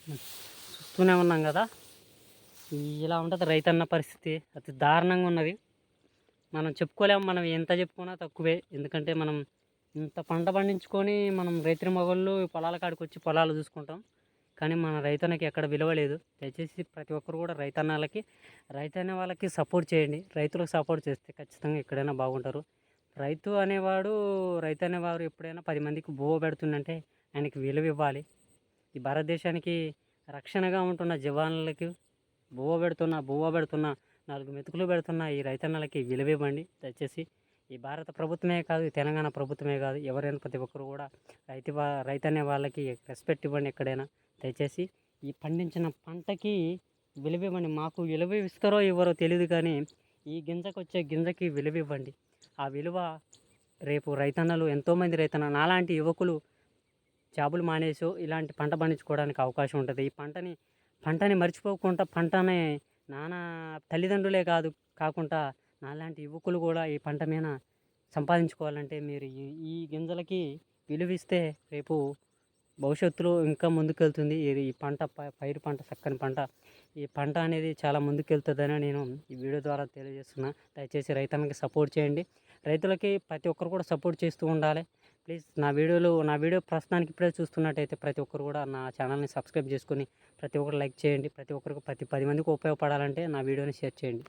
చూస్తూనే ఉన్నాం కదా. ఇలా ఉంటుంది రైతన్న పరిస్థితి, అతి దారుణంగా ఉన్నది. మనం చెప్పుకోలేము, మనం ఎంత చెప్పుకున్నా తక్కువే. ఎందుకంటే మనం ఇంత పంట పండించుకొని మనం రైతుల మగళ్ళు పొలాల కాడికి వచ్చి పొలాలు చూసుకుంటాం, కానీ మన రైతన్నకి ఎక్కడ విలువ లేదు. దయచేసి ప్రతి ఒక్కరు కూడా రైతన్న వాళ్ళకి సపోర్ట్ చేయండి. రైతులకు సపోర్ట్ చేస్తే ఖచ్చితంగా ఎక్కడైనా బాగుంటారు. రైతు అనేవారు ఎప్పుడైనా 10 మందికి బువ్వ పెడుతుందంటే ఆయనకి విలువ ఇవ్వాలి. ఈ భారతదేశానికి రక్షణగా ఉంటున్న జవాన్లకి బువ్వ పెడుతున్న 4 మెతుకులు పెడుతున్న ఈ రైతన్నలకి విలువ ఇవ్వండి దయచేసి. ఈ భారత ప్రభుత్వమే కాదు, ఈ తెలంగాణ ప్రభుత్వమే కాదు, ఎవరైనా ప్రతి ఒక్కరు కూడా రైతనే వాళ్ళకి రెస్పెక్ట్ ఇవ్వండి ఎక్కడైనా దయచేసి. ఈ పండించిన పంటకి విలువ ఇవ్వండి. మాకు విలువ ఇస్తారో ఇవ్వరో తెలియదు, కానీ ఈ గింజకి విలువ ఇవ్వండి. ఆ విలువ రేపు ఎంతోమంది నాలాంటి యువకులు జాబులు మానేసో ఇలాంటి పంట పండించుకోవడానికి అవకాశం ఉంటుంది. ఈ పంటని మర్చిపోకుండా నానా తల్లిదండ్రులే కాకుండా నాలాంటి యువకులు కూడా ఈ పంట మీద సంపాదించుకోవాలంటే మీరు ఈ గింజలకి విలువిస్తే రేపు భవిష్యత్తులో ఇంకా ముందుకెళ్తుంది. ఈ పంట పైరు పంట, చక్కని పంట, ఈ పంట అనేది చాలా ముందుకెళ్తుందని నేను ఈ వీడియో ద్వారా తెలియజేస్తున్నా. దయచేసి రైతానికి సపోర్ట్ చేయండి. రైతులకి ప్రతి ఒక్కరు కూడా సపోర్ట్ చేస్తూ ఉండాలి. ప్లీజ్ నా వీడియో ప్రస్తుతానికి ఇప్పుడే చూస్తున్నట్టయితే ప్రతి ఒక్కరు కూడా నా ఛానల్ని సబ్స్క్రైబ్ చేసుకొని ప్రతి ఒక్కరు లైక్ చేయండి. ప్రతి ఒక్కరికి 10 మందికి ఉపయోగపడాలంటే నా వీడియోని షేర్ చేయండి.